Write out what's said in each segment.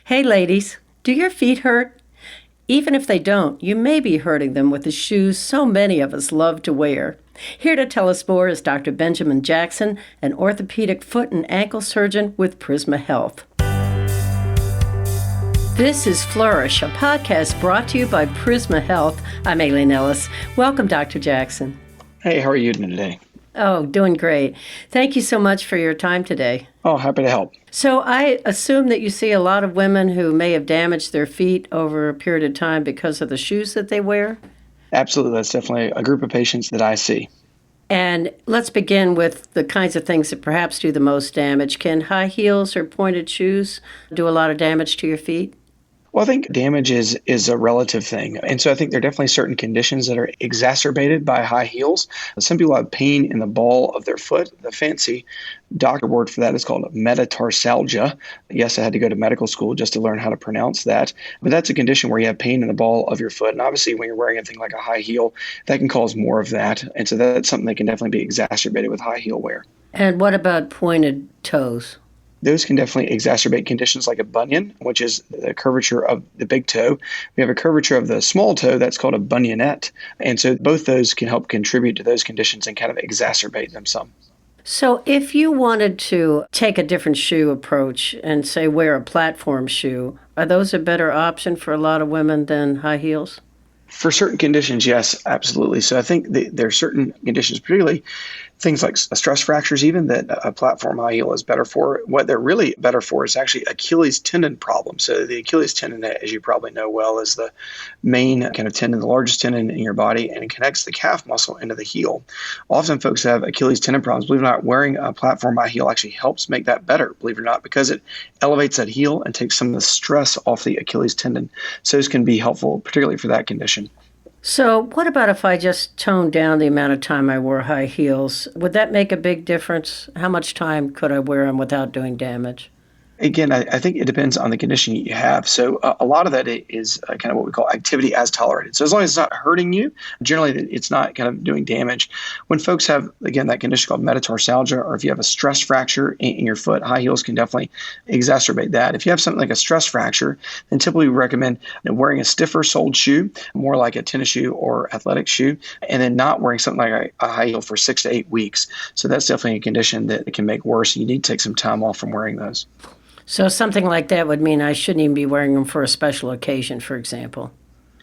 Hey, ladies, do your feet hurt? Even if they don't, you may be hurting them with the shoes so many of us love to wear. Here to tell us more is Dr. Benjamin Jackson, an orthopedic foot and ankle surgeon with Prisma Health. This is Flourish, a podcast brought to you by Prisma Health. I'm Aileen Ellis. Welcome, Dr. Jackson. Hey, how are you doing today? Oh, doing great. Thank you so much for your time today. Oh, happy to help. So I assume that you see a lot of women who may have damaged their feet over a period of time because of the shoes that they wear? Absolutely. That's definitely a group of patients that I see. And let's begin with the kinds of things that perhaps do the most damage. Can high heels or pointed shoes do a lot of damage to your feet? Well, I think damage is a relative thing. And so I think there are definitely certain conditions that are exacerbated by high heels. Some people have pain in the ball of their foot. The fancy doctor word for that is called metatarsalgia. Yes, I had to go to medical school just to learn how to pronounce that. But that's a condition where you have pain in the ball of your foot. And obviously, when you're wearing anything like a high heel, that can cause more of that. And so that's something that can definitely be exacerbated with high heel wear. And what about pointed toes? Those can definitely exacerbate conditions like a bunion, which is the curvature of the big toe. We have a curvature of the small toe that's called a bunionette. And so both those can help contribute to those conditions and kind of exacerbate them some. So if you wanted to take a different shoe approach and say wear a platform shoe, are those a better option for a lot of women than high heels? For certain conditions, yes, absolutely. So I think there are certain conditions, particularly things like stress fractures, even that a platform high heel is better for. What they're really better for is actually Achilles tendon problems. So the Achilles tendon, as you probably know well, is the main kind of tendon, the largest tendon in your body, and it connects the calf muscle into the heel. Often folks have Achilles tendon problems. Believe it or not, wearing a platform high heel actually helps make that better, believe it or not, because it elevates that heel and takes some of the stress off the Achilles tendon. So this can be helpful, particularly for that condition. So what about if I just toned down the amount of time I wore high heels? Would that make a big difference? How much time could I wear them without doing damage? Again, I think it depends on the condition you have. So a lot of that is kind of what we call activity as tolerated. So as long as it's not hurting you, generally it's not kind of doing damage. When folks have, again, that condition called metatarsalgia, or if you have a stress fracture in your foot, high heels can definitely exacerbate that. If you have something like a stress fracture, then typically we recommend wearing a stiffer soled shoe, more like a tennis shoe or athletic shoe, and then not wearing something like a high heel for 6 to 8 weeks. So that's definitely a condition that it can make worse. You need to take some time off from wearing those. So something like that would mean I shouldn't even be wearing them for a special occasion, for example.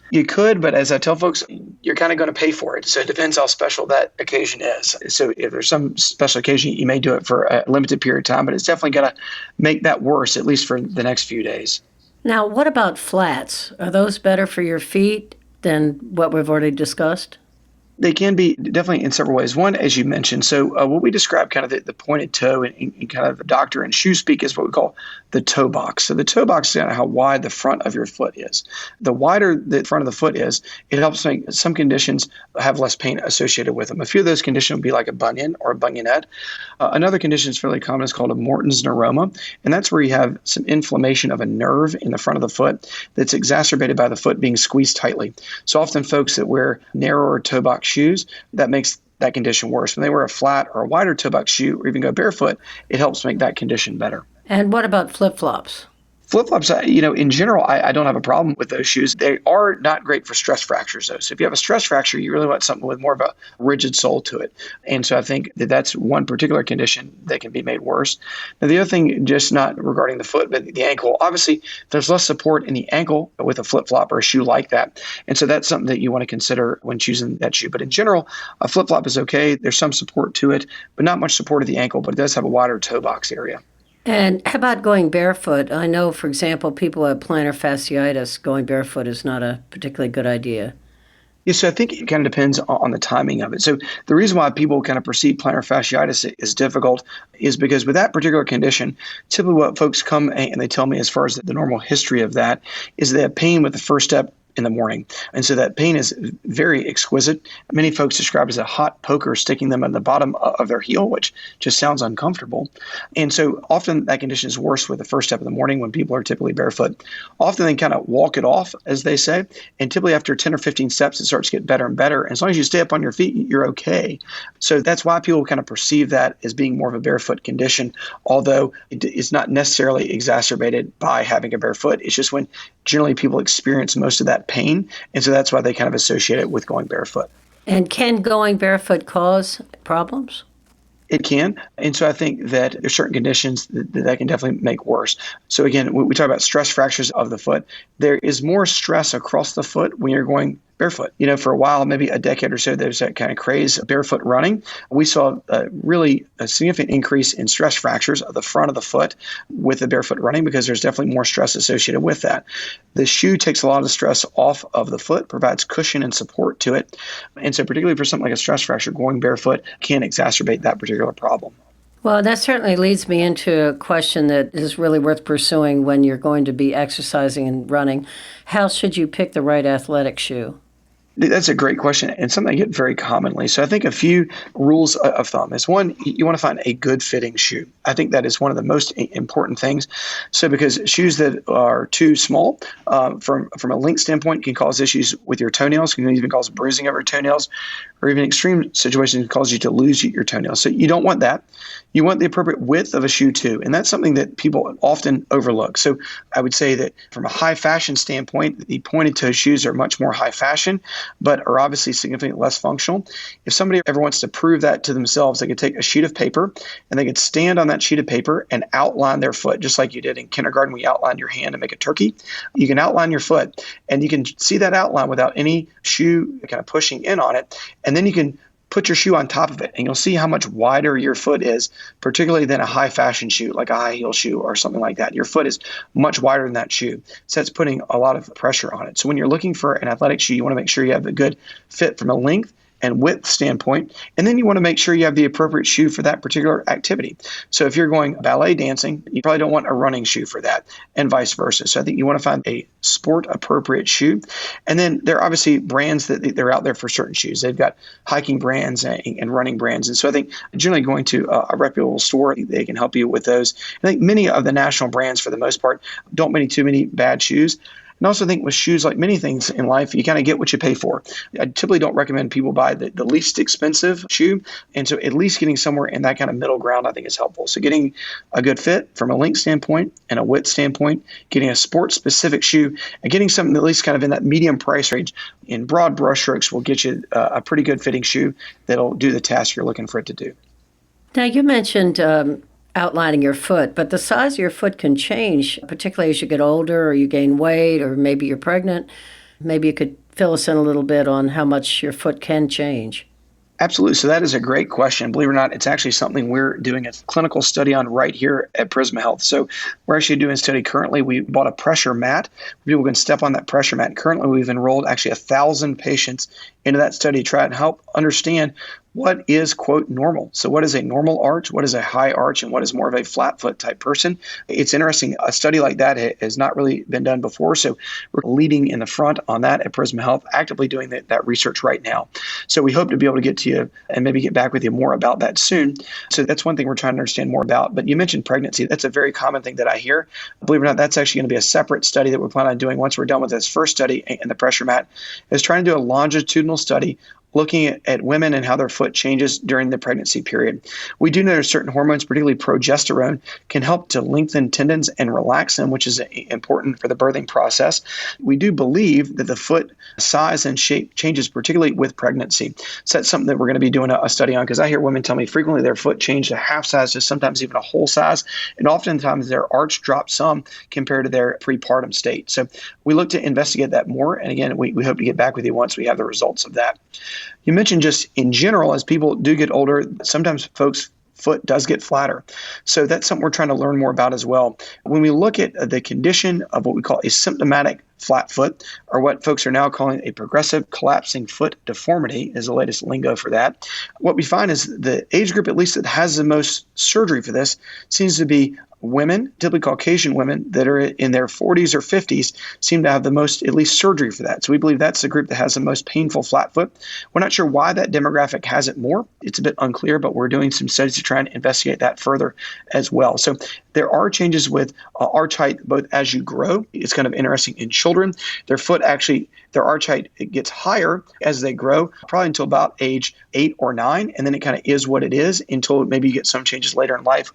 You could, but as I tell folks, you're kind of going to pay for it. So it depends how special that occasion is. So if there's some special occasion, you may do it for a limited period of time, but it's definitely going to make that worse, at least for the next few days. Now, what about flats? Are those better for your feet than what we've already discussed? They can be definitely in several ways. One, as you mentioned, so what we describe kind of the pointed toe in kind of the doctor and shoe speak is what we call the toe box. So the toe box is kind of how wide the front of your foot is. The wider the front of the foot is, it helps make some conditions have less pain associated with them. A few of those conditions would be like a bunion or a bunionette. Another condition is fairly common is called a Morton's neuroma, and that's where you have some inflammation of a nerve in the front of the foot that's exacerbated by the foot being squeezed tightly. So often folks that wear narrower toe box shoes, that makes that condition worse. When they wear a flat or a wider toe box shoe or even go barefoot, it helps make that condition better. And what about flip-flops? Flip-flops, in general, I don't have a problem with those shoes. They are not great for stress fractures, though. So if you have a stress fracture, you really want something with more of a rigid sole to it. And so I think that's one particular condition that can be made worse. Now, the other thing, just not regarding the foot, but the ankle, obviously, there's less support in the ankle with a flip-flop or a shoe like that. And so that's something that you want to consider when choosing that shoe. But in general, a flip-flop is okay. There's some support to it, but not much support at the ankle, but it does have a wider toe box area. And how about going barefoot? I know, for example, people who have plantar fasciitis, going barefoot is not a particularly good idea. Yeah, so I think it kind of depends on the timing of it. So the reason why people kind of perceive plantar fasciitis is difficult is because with that particular condition, typically what folks come and they tell me as far as the normal history of that is they have pain with the first step in the morning. And so that pain is very exquisite. Many folks describe it as a hot poker sticking them at the bottom of their heel, which just sounds uncomfortable. And so often that condition is worse with the first step of the morning when people are typically barefoot. Often they kind of walk it off, as they say. And typically after 10 or 15 steps, it starts to get better and better. And as long as you stay up on your feet, you're okay. So that's why people kind of perceive that as being more of a barefoot condition, although it's not necessarily exacerbated by having a bare foot. It's just when generally people experience most of that pain. And so that's why they kind of associate it with going barefoot. And can going barefoot cause problems? It can. And so I think that there's certain conditions that can definitely make worse. So again, we talk about stress fractures of the foot. There is more stress across the foot when you're going barefoot. For a while, maybe a decade or so, there's that kind of craze of barefoot running. We saw really a significant increase in stress fractures of the front of the foot with the barefoot running because there's definitely more stress associated with that. The shoe takes a lot of the stress off of the foot, provides cushion and support to it. And so particularly for something like a stress fracture, going barefoot can exacerbate that particular problem. Well, that certainly leads me into a question that is really worth pursuing when you're going to be exercising and running. How should you pick the right athletic shoe? That's a great question and something I get very commonly. So I think a few rules of thumb is one, you want to find a good fitting shoe. I think that is one of the most important things. So because shoes that are too small from a length standpoint can cause issues with your toenails, can even cause bruising of your toenails, or even extreme situations can cause you to lose your toenails. So you don't want that. You want the appropriate width of a shoe too. And that's something that people often overlook. So I would say that from a high fashion standpoint, the pointed toe shoes are much more high fashion, but are obviously significantly less functional. If somebody ever wants to prove that to themselves, they could take a sheet of paper and they could stand on that sheet of paper and outline their foot, just like you did in kindergarten when you outlined your hand to make a turkey. You can outline your foot and you can see that outline without any shoe kind of pushing in on it. And then you can put your shoe on top of it and you'll see how much wider your foot is, particularly than a high fashion shoe, like a high heel shoe or something like that. Your foot is much wider than that shoe. So that's putting a lot of pressure on it. So when you're looking for an athletic shoe, you want to make sure you have a good fit from a length and width standpoint. And then you want to make sure you have the appropriate shoe for that particular activity. So if you're going ballet dancing, you probably don't want a running shoe for that, and vice versa. So I think you want to find a sport appropriate shoe. And then there are obviously brands that they're out there for certain shoes. They've got hiking brands and running brands. And so I think generally going to a reputable store, they can help you with those. I think many of the national brands, for the most part, don't make too many bad shoes. And also think with shoes, like many things in life, you kind of get what you pay for. I typically don't recommend people buy the least expensive shoe. And so at least getting somewhere in that kind of middle ground, I think is helpful. So getting a good fit from a length standpoint and a width standpoint, getting a sport specific shoe, and getting something at least kind of in that medium price range in broad brushstrokes will get you a pretty good fitting shoe that'll do the task you're looking for it to do. Now, you mentioned outlining your foot, but the size of your foot can change, particularly as you get older or you gain weight or maybe you're pregnant. Maybe you could fill us in a little bit on how much your foot can change. Absolutely. So that is a great question. Believe it or not, it's actually something we're doing a clinical study on right here at Prisma Health. So we're actually doing a study currently. We bought a pressure mat. People can step on that pressure mat. Currently, we've enrolled actually 1,000 patients into that study to try and help understand what is, quote, normal. So what is a normal arch? What is a high arch? And what is more of a flat foot type person? It's interesting. A study like that has not really been done before. So we're leading in the front on that at Prisma Health, actively doing that research right now. So we hope to be able to get to you and maybe get back with you more about that soon. So that's one thing we're trying to understand more about. But you mentioned pregnancy. That's a very common thing that I hear. Believe it or not, that's actually going to be a separate study that we're planning on doing once we're done with this first study and the pressure mat, is trying to do a longitudinal study looking at women and how their foot changes during the pregnancy period. We do know certain hormones, particularly progesterone, can help to lengthen tendons and relax them, which is important for the birthing process. We do believe that the foot size and shape changes, particularly with pregnancy. So that's something that we're going to be doing a study on, because I hear women tell me frequently their foot changed a half size to sometimes even a whole size, and oftentimes their arch dropped some compared to their prepartum state. So we look to investigate that more, and again, we hope to get back with you once we have the results of that. You mentioned just in general, as people do get older, sometimes folks' foot does get flatter. So that's something we're trying to learn more about as well. When we look at the condition of what we call a symptomatic flat foot, or what folks are now calling a progressive collapsing foot deformity is the latest lingo for that. What we find is the age group, at least that has the most surgery for this, seems to be women, typically Caucasian women that are in their 40s or 50s, seem to have the most, at least, surgery for that. So we believe that's the group that has the most painful flat foot. We're not sure why that demographic has it more. It's a bit unclear, but we're doing some studies to try and investigate that further as well. So there are changes with arch height both as you grow. It's kind of interesting in children. Their foot actually, their arch height, it gets higher as they grow, probably until about age 8 or 9, and then it kind of is what it is until maybe you get some changes later in life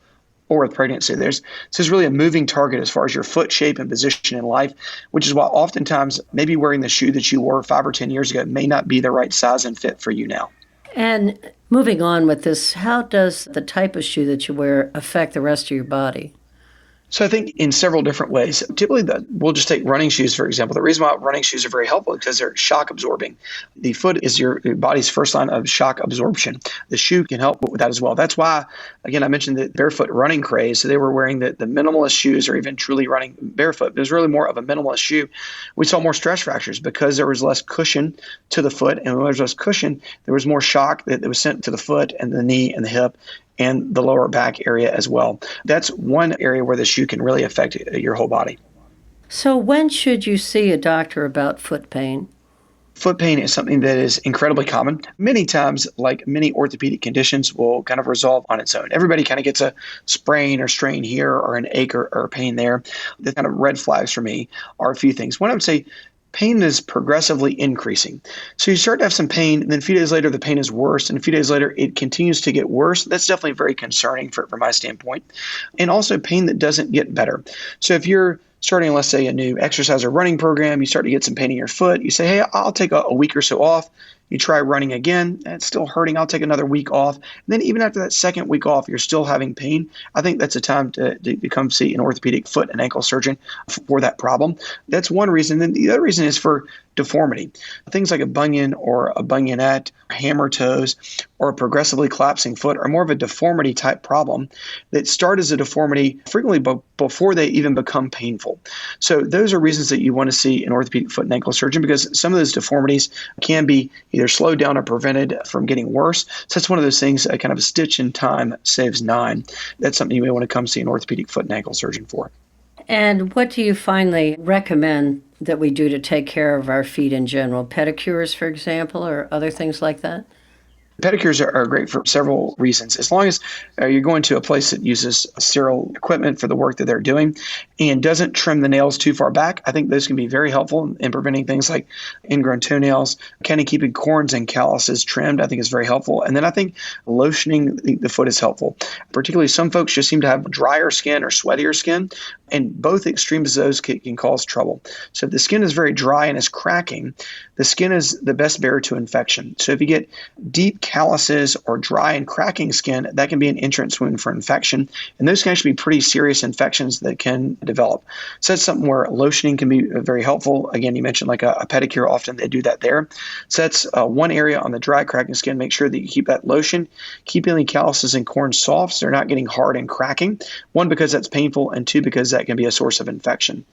or with pregnancy. This is really a moving target as far as your foot shape and position in life, which is why oftentimes maybe wearing the shoe that you wore 5 or 10 years ago may not be the right size and fit for you now. And moving on with this, how does the type of shoe that you wear affect the rest of your body? So I think in several different ways. Typically, we'll just take running shoes, for example. The reason why running shoes are very helpful is because they're shock absorbing. The foot is your body's first line of shock absorption. The shoe can help with that as well. That's why, again, I mentioned the barefoot running craze. So they were wearing the minimalist shoes or even truly running barefoot. It was really more of a minimalist shoe. We saw more stress fractures because there was less cushion to the foot. And when there was less cushion, there was more shock that was sent to the foot and the knee and the hip and the lower back area as well. That's one area where the shoe can really affect your whole body. So when should you see a doctor about foot pain? Foot pain is something that is incredibly common. Many times, like many orthopedic conditions, will kind of resolve on its own. Everybody kind of gets a sprain or strain here or an ache or pain there. The kind of red flags for me are a few things. One, I would say pain is progressively increasing. So you start to have some pain, and then a few days later, the pain is worse, and a few days later, it continues to get worse. That's definitely very concerning from my standpoint. And also pain that doesn't get better. So if you're starting, let's say, a new exercise or running program, you start to get some pain in your foot, you say, hey, I'll take a week or so off. You try running again, and it's still hurting. I'll take another week off. And then even after that second week off, you're still having pain. I think that's a time to come see an orthopedic foot and ankle surgeon for that problem. That's one reason. Then the other reason is for deformity. Things like a bunion or a bunionette, hammer toes, or a progressively collapsing foot are more of a deformity type problem that start as a deformity frequently before they even become painful. So those are reasons that you want to see an orthopedic foot and ankle surgeon, because some of those deformities can be either slowed down or prevented from getting worse. So that's one of those things, kind of a stitch in time saves 9. That's something you may want to come see an orthopedic foot and ankle surgeon for. And what do you finally recommend that we do to take care of our feet in general? Pedicures, for example, or other things like that? Pedicures are great for several reasons. As long as you're going to a place that uses sterile equipment for the work that they're doing and doesn't trim the nails too far back, I think those can be very helpful in preventing things like ingrown toenails. Kind of keeping corns and calluses trimmed, I think, is very helpful. And then I think lotioning the foot is helpful. Particularly some folks just seem to have drier skin or sweatier skin, and both extremes of those can cause trouble. So if the skin is very dry and is cracking, the skin is the best barrier to infection. So if you get deep calluses or dry and cracking skin, that can be an entrance wound for infection. And those can actually be pretty serious infections that can develop. So that's something where lotioning can be very helpful. Again, you mentioned like a pedicure, often they do that there. So that's one area on the dry cracking skin. Make sure that you keep that lotion, keep any calluses and corns soft so they're not getting hard and cracking. One, because that's painful, and two, because that can be a source of infection.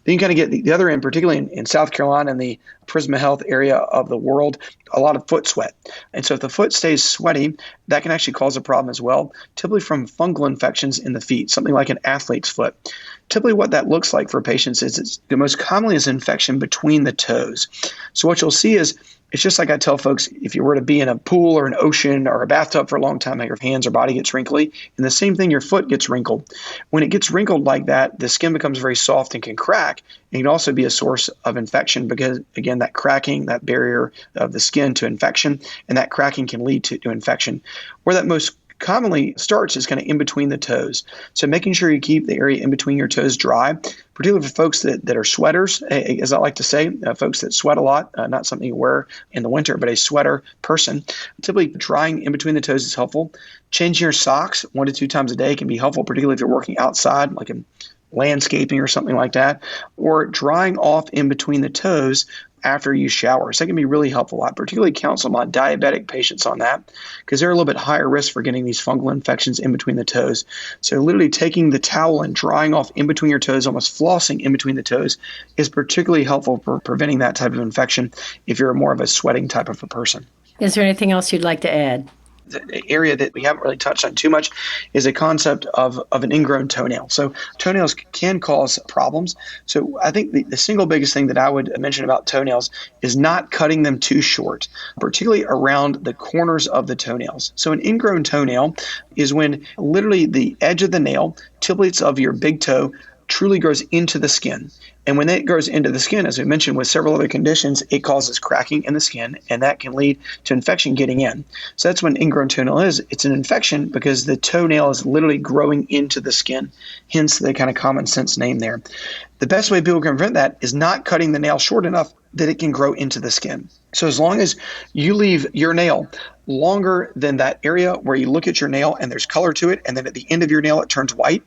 Then you kind of get the other end, particularly in South Carolina and the Prisma Health area of the world, a lot of foot sweat. And so if the foot stays sweaty, that can actually cause a problem as well, typically from fungal infections in the feet, something like an athlete's foot. Typically what that looks like for patients is it's the most commonly is infection between the toes. So what you'll see is it's just like I tell folks, if you were to be in a pool or an ocean or a bathtub for a long time, your hands or body gets wrinkly. And the same thing, your foot gets wrinkled. When it gets wrinkled like that, the skin becomes very soft and can crack. And it can also be a source of infection because, again, that cracking, that barrier of the skin to infection, and that cracking can lead to infection. Where that most commonly starts is kind of in between the toes. So making sure you keep the area in between your toes dry, particularly for folks that are sweaters, as I like to say, folks that sweat a lot, not something you wear in the winter, but a sweater person. Typically drying in between the toes is helpful. Changing your socks 1 to 2 times a day can be helpful, particularly if you're working outside, like in landscaping or something like that, or drying off in between the toes after you shower. So that can be really helpful. I particularly counsel my diabetic patients on that because they're a little bit higher risk for getting these fungal infections in between the toes. So literally taking the towel and drying off in between your toes, almost flossing in between the toes, is particularly helpful for preventing that type of infection if you're more of a sweating type of a person. Is there anything else you'd like to add? The area that we haven't really touched on too much is a concept of an ingrown toenail. So toenails can cause problems. So I think the single biggest thing that I would mention about toenails is not cutting them too short, particularly around the corners of the toenails. So an ingrown toenail is when literally the edge of the nail, tiplets of your big toe, truly grows into the skin. And when it goes into the skin, as we mentioned with several other conditions, it causes cracking in the skin, and that can lead to infection getting in. So that's what an ingrown toenail is. It's an infection because the toenail is literally growing into the skin, hence the kind of common sense name there. The best way people can prevent that is not cutting the nail short enough that it can grow into the skin. So as long as you leave your nail longer than that area where you look at your nail and there's color to it, and then at the end of your nail it turns white,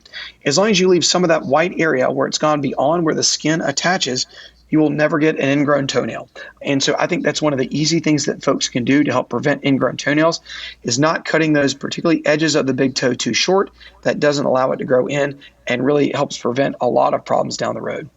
as long as you leave some of that white area where it's gone beyond where the skin attaches, you will never get an ingrown toenail. And so I think that's one of the easy things that folks can do to help prevent ingrown toenails is not cutting those particularly edges of the big toe too short. That doesn't allow it to grow in and really helps prevent a lot of problems down the road.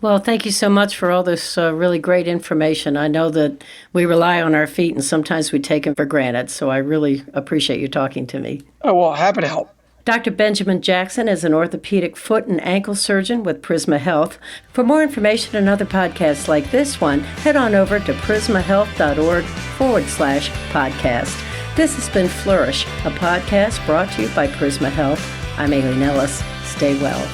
Well, thank you so much for all this really great information. I know that we rely on our feet and sometimes we take them for granted, so I really appreciate you talking to me. Oh, well, happy to help. Dr. Benjamin Jackson is an orthopedic foot and ankle surgeon with Prisma Health. For more information and other podcasts like this one, head on over to prismahealth.org/podcast. This has been Flourish, a podcast brought to you by Prisma Health. I'm Aileen Ellis. Stay well.